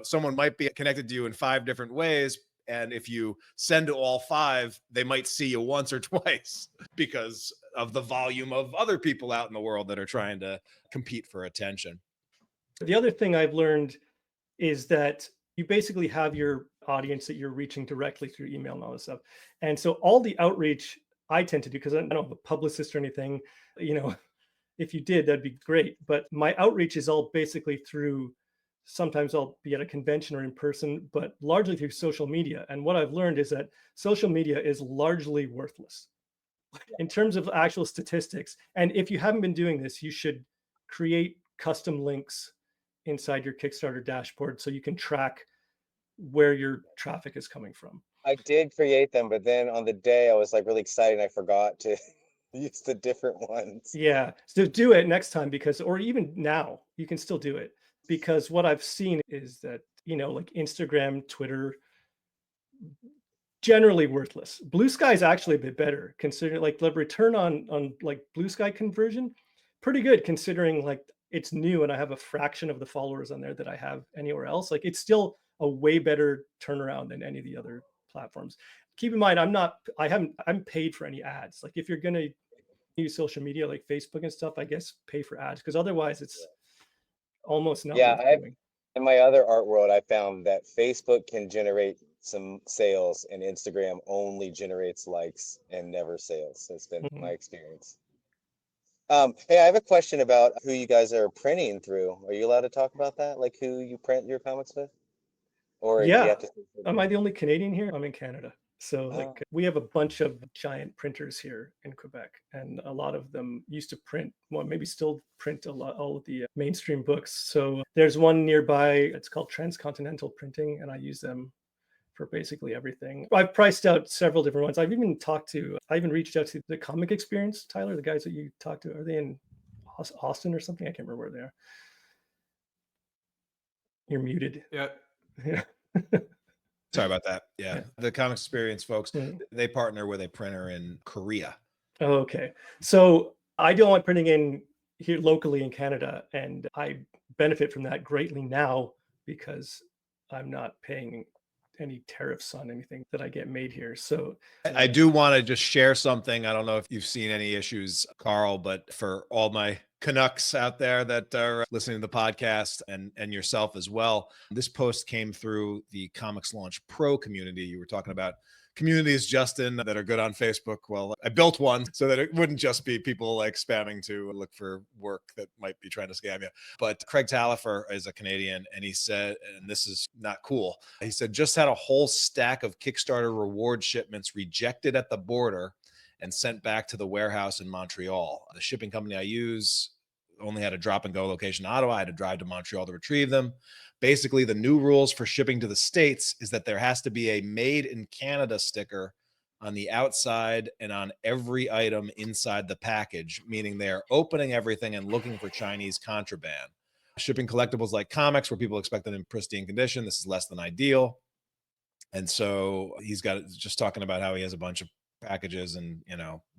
someone might be connected to you in 5 different ways. And if you send to all 5, they might see you once or twice because of the volume of other people out in the world that are trying to compete for attention.
The other thing I've learned is that you basically have your audience that you're reaching directly through email and all this stuff. And so all the outreach I tend to do, because I don't have a publicist or anything, if you did, that'd be great. But my outreach is all basically through, sometimes I'll be at a convention or in person, but largely through social media. And what I've learned is that social media is largely worthless in terms of actual statistics. And if you haven't been doing this, you should create custom links inside your Kickstarter dashboard so you can track where your traffic is coming from.
I did create them, but then on the day I was like really excited and I forgot to use the different ones.
Yeah, so do it next time, because, or even now, you can still do it, because what I've seen is that, like Instagram, Twitter, generally worthless. Blue Sky is actually a bit better, considering like the return on like Blue Sky conversion, pretty good considering like it's new and I have a fraction of the followers on there that I have anywhere else. Like it's still a way better turnaround than any of the other platforms. Keep in mind, I'm paid for any ads. Like if you're going to use social media like Facebook and stuff, I guess pay for ads, because otherwise it's almost not worth doing.
In my other art world, I found that Facebook can generate some sales and Instagram only generates likes and never sales. That's been my experience. Hey, I have a question about who you guys are printing through. Are you allowed to talk about that? Like who you print your comics with? Or
Yeah.
you have to...
Am I the only Canadian here? I'm in Canada. So like we have a bunch of giant printers here in Quebec, and a lot of them used to print, well, maybe still print all of the mainstream books. So there's one nearby, it's called Transcontinental Printing, and I use them for basically everything. I've priced out several different ones. I even reached out to the Comic Experience, Tyler, the guys that you talked to. Are they in Austin or something? I can't remember where they are. You're muted.
Yeah.
Sorry about that. Yeah. The Comic Experience folks, they partner with a printer in Korea.
Oh, okay. So I do all my printing in here locally in Canada, and I benefit from that greatly now because I'm not paying any tariffs on anything that I get made here. So
I do want to just share something. I don't know if you've seen any issues, Karl, but for all my Canucks out there that are listening to the podcast and yourself as well, this post came through the Comics Launch Pro community. You were talking about communities, Justin, that are good on Facebook. Well, I built one so that it wouldn't just be people like spamming to look for work that might be trying to scam you. But Craig Talifer is a Canadian, and he said, and this is not cool, he said, just had a whole stack of Kickstarter reward shipments rejected at the border and sent back to the warehouse in Montreal. The shipping company I use only had a drop and go location in Ottawa. I had to drive to Montreal to retrieve them. Basically, the new rules for shipping to the States is that there has to be a made in Canada sticker on the outside and on every item inside the package, meaning they're opening everything and looking for Chinese contraband. Shipping collectibles like comics where people expect them in pristine condition, this is less than ideal. And so he's got just talking about how he has a bunch of packages and,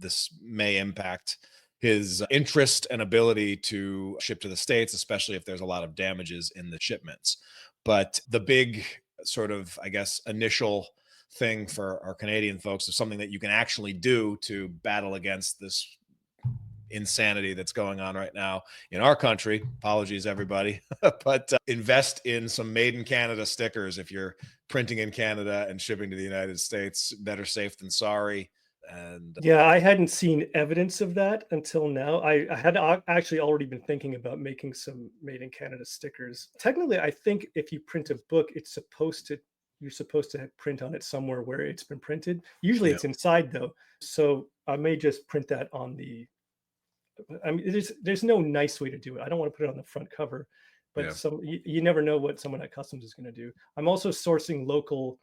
this may impact his interest and ability to ship to the States, especially if there's a lot of damages in the shipments. But the big sort of, I guess, initial thing for our Canadian folks is something that you can actually do to battle against this insanity that's going on right now in our country. Apologies, everybody, but invest in some made in Canada stickers. If you're printing in Canada and shipping to the United States, better safe than sorry. And
yeah, I hadn't seen evidence of that until now. I had actually already been thinking about making some made in Canada stickers. Technically, I think if you print a book, you're supposed to print on it somewhere where it's been printed. Usually it's inside though. So I may just print that on there's no nice way to do it. I don't want to put it on the front cover, but you never know what someone at Customs is going to do. I'm also sourcing local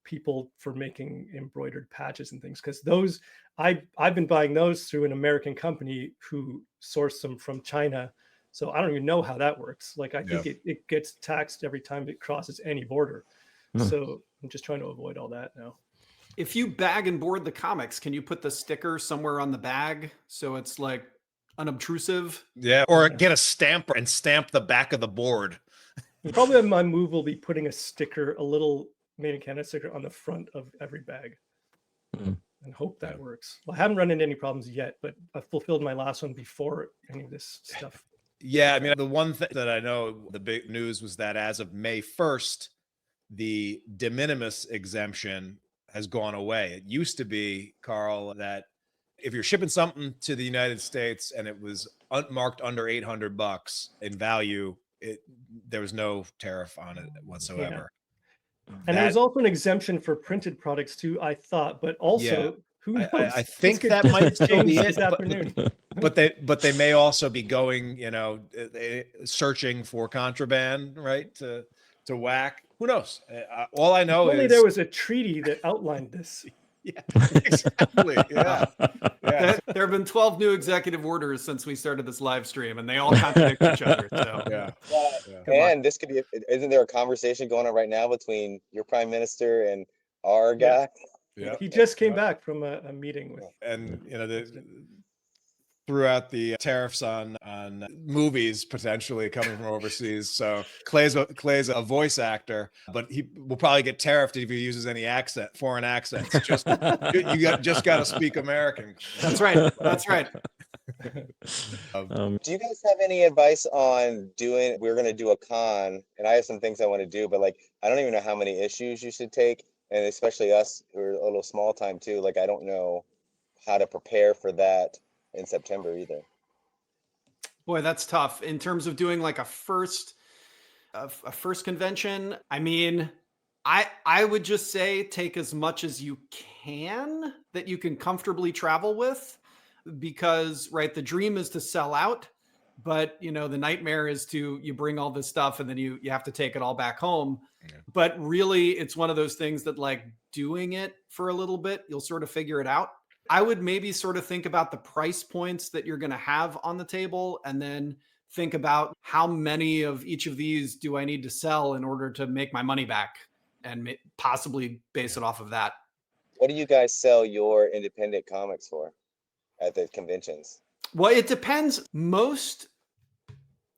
people for making embroidered patches and things, because those I've been buying those through an American company who sourced them from China. So I don't even know how that works. Like I think it gets taxed every time it crosses any border. So I'm just trying to avoid all that now.
If you bag and board the comics, can you put the sticker somewhere on the bag so it's like unobtrusive?
Yeah, or get a stamper and stamp the back of the board.
Probably my move will be putting a little made in Canada sticker on the front of every bag and hope that works. Well, I haven't run into any problems yet, but I fulfilled my last one before any of this stuff.
Yeah, I mean, the one thing that I know, the big news was that as of May 1st, the de minimis exemption has gone away. It used to be, Karl, that if you're shipping something to the United States and it was marked under $800 in value, there was no tariff on it whatsoever.
And there's also an exemption for printed products too, I thought, but also who knows?
I think that might still be it
this afternoon.
But they may also be going, searching for contraband, right? To whack. Who knows? All I know is
there was a treaty that outlined this.
Yeah, exactly. Yeah.
There have been 12 new executive orders since we started this live stream, and they all contradict each other. So
And this could be, isn't there a conversation going on right now between your prime minister and our guy?
Yeah.
He just came back from a meeting with,
and throughout the tariffs on movies potentially coming from overseas. So Clay's a voice actor, but he will probably get tariffed if he uses any foreign accents. Just just got to speak American.
That's right. That's right.
Do you guys have any advice on we're going to do a con, and I have some things I want to do, but I don't even know how many issues you should take. And especially us who are a little small time too. I don't know how to prepare for that in September either.
Boy, that's tough in terms of doing a first convention. I mean, I would just say take as much as you can that you can comfortably travel with, because the dream is to sell out, but the nightmare is you bring all this stuff and then you have to take it all back home. Yeah. But really it's one of those things that doing it for a little bit, you'll sort of figure it out. I would maybe sort of think about the price points that you're going to have on the table, and then think about how many of each of these do I need to sell in order to make my money back, and possibly base it off of that.
What do you guys sell your independent comics for at the conventions?
Well, it depends. Most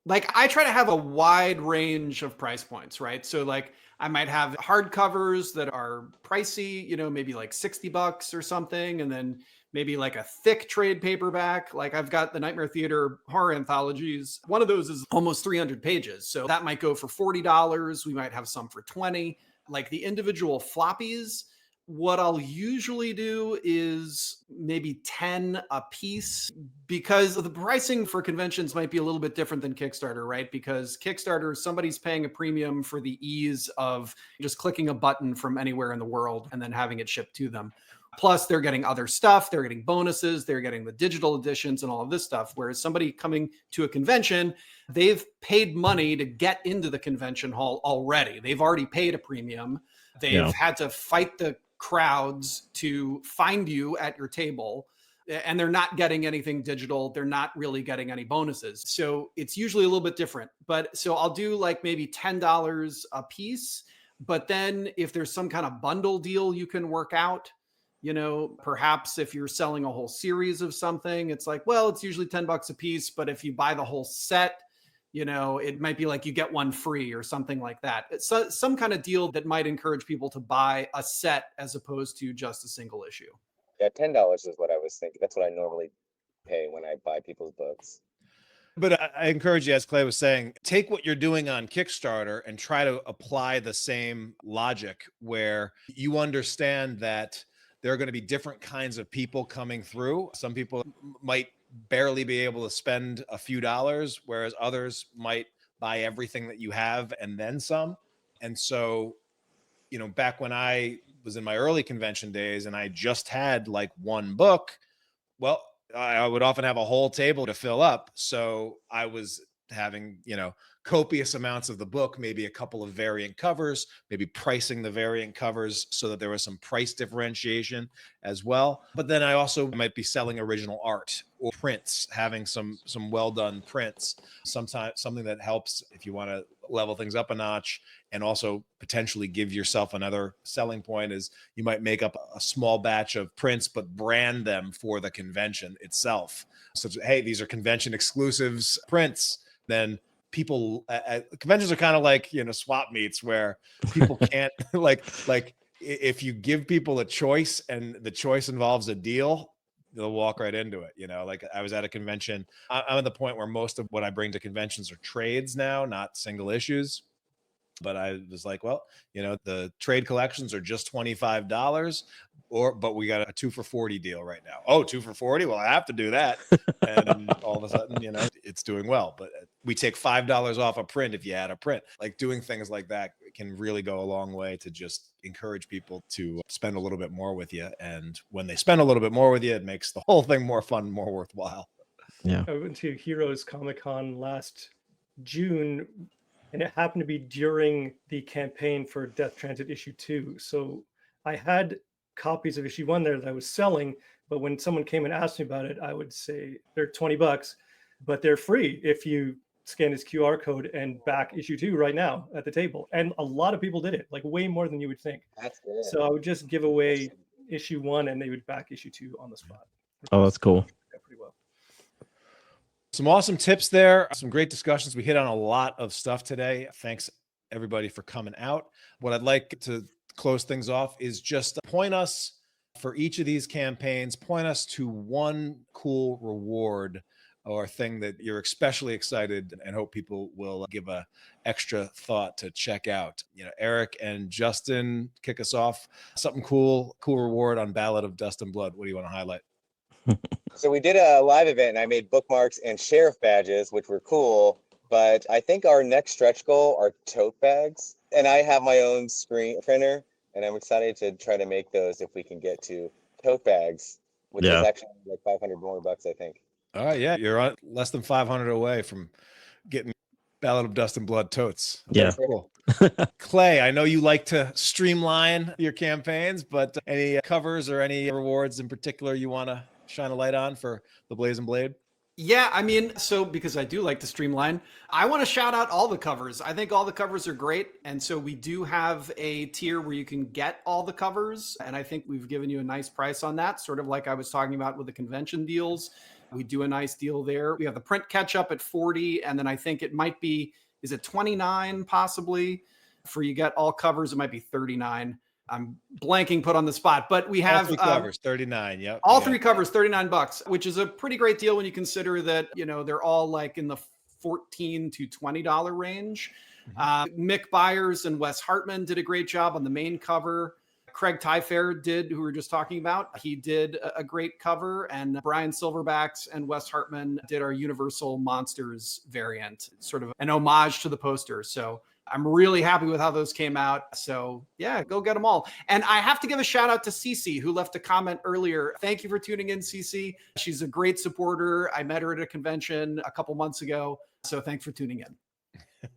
Like I try to have a wide range of price points, right? So like I might have hardcovers that are pricey, maybe like $60 or something. And then maybe like a thick trade paperback. Like I've got the Nightmare Theater horror anthologies. One of those is almost 300 pages. So that might go for $40. We might have some for 20. Like the individual floppies, what I'll usually do is maybe 10 a piece, because the pricing for conventions might be a little bit different than Kickstarter, right? Because Kickstarter, somebody's paying a premium for the ease of just clicking a button from anywhere in the world and then having it shipped to them. Plus, they're getting other stuff, they're getting bonuses, they're getting the digital editions and all of this stuff. Whereas somebody coming to a convention, they've paid money to get into the convention hall already. They've already paid a premium. They've had to fight the crowds to find you at your table, and they're not getting anything digital. They're not really getting any bonuses. So it's usually a little bit different. But so I'll do like maybe $10 a piece. But then if there's some kind of bundle deal you can work out, perhaps if you're selling a whole series of something, it's like, well, it's usually $10 a piece. But if you buy the whole set, it might be like you get one free or something like that. It's some kind of deal that might encourage people to buy a set as opposed to just a single issue.
Yeah, $10 is what I was thinking. That's what I normally pay when I buy people's books.
But I encourage you, as Clay was saying, take what you're doing on Kickstarter and try to apply the same logic where you understand that there are going to be different kinds of people coming through. Some people might barely be able to spend a few dollars, whereas others might buy everything that you have and then some. And so, back when I was in my early convention days and I just had like one book, well, I would often have a whole table to fill up. So I was having, copious amounts of the book, maybe a couple of variant covers, maybe pricing the variant covers so that there was some price differentiation as well. But then I also might be selling original art or prints, having some well done prints, sometimes something that helps if you want to level things up a notch, and also potentially give yourself another selling point is you might make up a small batch of prints, but brand them for the convention itself. So, hey, these are convention exclusives prints. Then people at conventions are kind of like, swap meets where people can't like if you give people a choice and the choice involves a deal, they'll walk right into it. Like I was at a convention. I'm at the point where most of what I bring to conventions are trades now, not single issues. But I was like, well, the trade collections are just $25, but we got a 2 for $40 deal right now. Oh, 2 for $40. Well, I have to do that. And all of a sudden, it's doing well. But we take $5 off a print if you add a print. Like doing things like that can really go a long way to just encourage people to spend a little bit more with you. And when they spend a little bit more with you, it makes the whole thing more fun, more worthwhile.
Yeah.
I went to Heroes Comic-Con last June, and it happened to be during the campaign for Death Transit issue 2. So I had copies of issue 1 there that I was selling, but when someone came and asked me about it, I would say they're $20, but they're free if you scan this QR code and back issue 2 right now at the table. And a lot of people did it, like way more than you would think.
That's good.
So I would just give away issue 1 and they would back issue 2 on the spot.
Oh, that's cool.
Yeah, pretty well.
Some awesome tips there. Some great discussions. We hit on a lot of stuff today. Thanks everybody for coming out. What I'd like to close things off is just point us for each of these campaigns, point us to one cool reward or thing that you're especially excited and hope people will give a extra thought to check out. Eric and Justin, kick us off. Something cool reward on Ballad of Dust and Blood. What do you want to highlight?
So we did a live event and I made bookmarks and sheriff badges, which were cool. But I think our next stretch goal are tote bags. And I have my own screen printer, and I'm excited to try to make those if we can get to tote bags, which is actually like $500 more, I think.
Oh, yeah. You're less than 500 away from getting Ballad of Dust and Blood totes.
Yeah.
Cool. Clay, I know you like to streamline your campaigns, but any covers or any rewards in particular you want to shine a light on for the Blazing Blade?
Yeah, I mean, so because I do like to streamline, I want to shout out all the covers. I think all the covers are great. And so we do have a tier where you can get all the covers. And I think we've given you a nice price on that, sort of like I was talking about with the convention deals. We do a nice deal there. We have the print catch up at 40, and then I think it might be, is it 29 possibly? For you get all covers, it might be 39. I'm blanking, put on the spot, but we have
all three covers, 39. Yep.
All three covers, $39, which is a pretty great deal when you consider that, they're all like in the $14 to $20 range. Mick Byers and Wes Hartman did a great job on the main cover. Craig Tyfair did, who we were just talking about. He did a great cover, and Brian Silverbacks and Wes Hartman did our Universal Monsters variant, sort of an homage to the poster. So I'm really happy with how those came out. So yeah, go get them all. And I have to give a shout out to Cece, who left a comment earlier. Thank you for tuning in, Cece. She's a great supporter. I met her at a convention a couple months ago. So thanks for tuning in.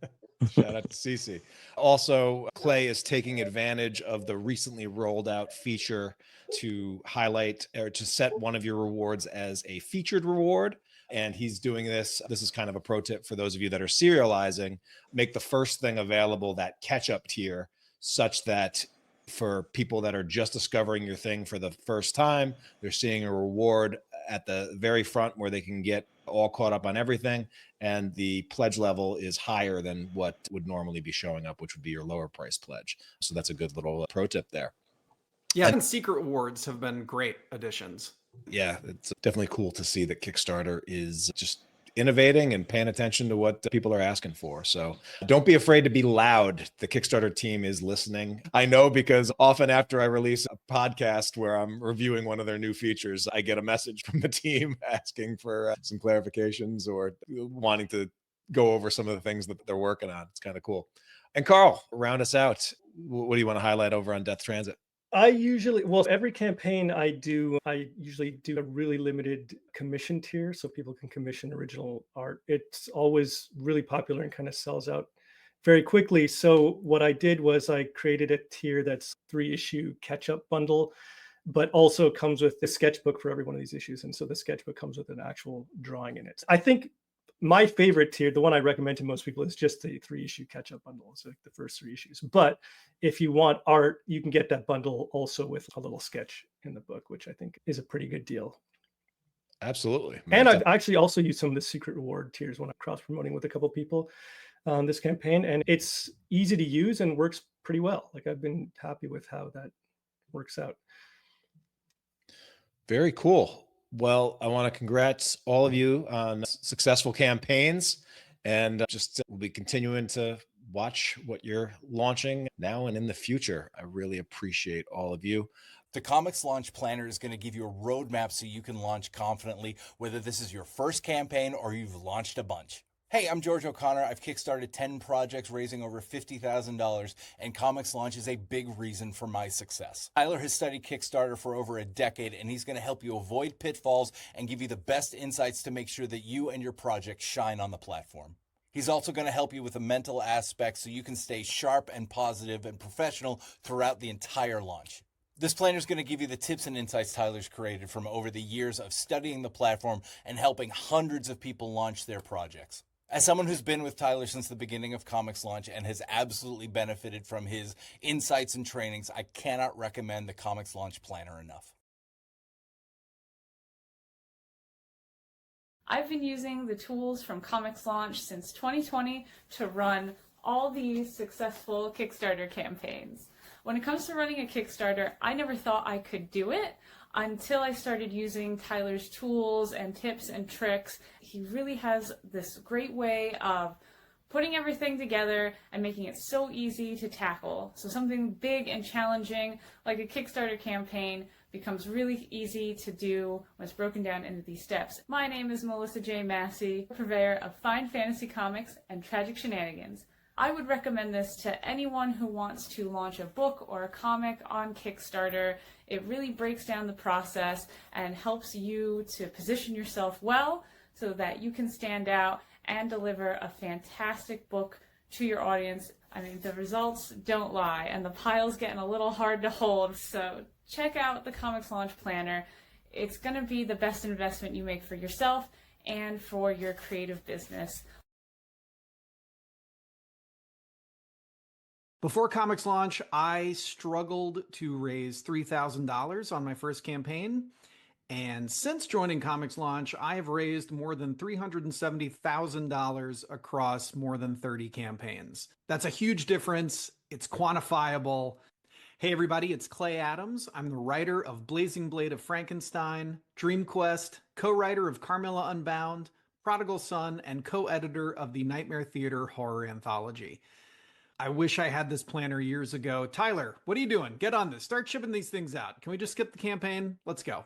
Shout out to Cece. Also, Clay is taking advantage of the recently rolled out feature to highlight or to set one of your rewards as a featured reward. And he's doing this. This is kind of a pro tip for those of you that are serializing. Make the first thing available that catch-up tier, such that for people that are just discovering your thing for the first time, they're seeing a reward at the very front where they can get all caught up on everything. And the pledge level is higher than what would normally be showing up, which would be your lower price pledge. So that's a good little pro tip there.
Yeah, and secret rewards have been great additions.
Yeah, it's definitely cool to see that Kickstarter is just innovating and paying attention to what people are asking for. So don't be afraid to be loud. The Kickstarter team is listening. I know, because often after I release a podcast where I'm reviewing one of their new features, I get a message from the team asking for some clarifications or wanting to go over some of the things that they're working on. It's kind of cool. And Karl, round us out. What do you want to highlight over on Death Transit?
Every campaign I usually do a really limited commission tier so people can commission original art. It's always really popular and kind of sells out very quickly. So what I did was I created a tier that's 3-issue catch-up bundle, but also comes with the sketchbook for every one of these issues. And so the sketchbook comes with an actual drawing in it. I think my favorite tier, the one I recommend to most people, is just the 3-issue catch-up bundle. It's like the first 3 issues. But if you want art, you can get that bundle also with a little sketch in the book, which I think is a pretty good deal.
Absolutely.
And I've actually also used some of the secret reward tiers when I'm cross-promoting with a couple of people on this campaign. And it's easy to use and works pretty well. Like, I've been happy with how that works out.
Very cool. Well, I want to congrats all of you on successful campaigns, and we'll be continuing to watch what you're launching now and in the future. I really appreciate all of you.
The Comics Launch Planner is going to give you a roadmap so you can launch confidently, whether this is your first campaign or you've launched a bunch. Hey, I'm George O'Connor. I've kickstarted 10 projects raising over $50,000, and Comics Launch is a big reason for my success. Tyler has studied Kickstarter for over a decade, and he's going to help you avoid pitfalls and give you the best insights to make sure that you and your project shine on the platform. He's also going to help you with the mental aspects so you can stay sharp and positive and professional throughout the entire launch. This planner is going to give you the tips and insights Tyler's created from over the years of studying the platform and helping hundreds of people launch their projects. As someone who's been with Tyler since the beginning of Comics Launch and has absolutely benefited from his insights and trainings, I cannot recommend the Comics Launch Planner enough.
I've been using the tools from Comics Launch since 2020 to run all these successful Kickstarter campaigns. When it comes to running a Kickstarter, I never thought I could do it until I started using Tyler's tools and tips and tricks. He really has this great way of putting everything together and making it so easy to tackle. So something big and challenging like a Kickstarter campaign becomes really easy to do when it's broken down into these steps. My name is Melissa J. Massey, purveyor of fine fantasy comics and tragic shenanigans. I would recommend this to anyone who wants to launch a book or a comic on Kickstarter. It really breaks down the process and helps you to position yourself well so that you can stand out and deliver a fantastic book to your audience. I mean, the results don't lie, and the pile's getting a little hard to hold, so check out the Comics Launch Planner. It's going to be the best investment you make for yourself and for your creative business.
Before Comics Launch, I struggled to raise $3,000 on my first campaign. And since joining Comics Launch, I have raised more than $370,000 across more than 30 campaigns. That's a huge difference. It's quantifiable. Hey everybody, it's Clay Adams. I'm the writer of Blazing Blade of Frankenstein, Dream Quest, co-writer of Carmilla Unbound, Prodigal Son, and co-editor of the Nightmare Theater horror anthology. I wish I had this planner years ago. Tyler, what are you doing? Get on this. Start shipping these things out. Can we just skip the campaign? Let's go.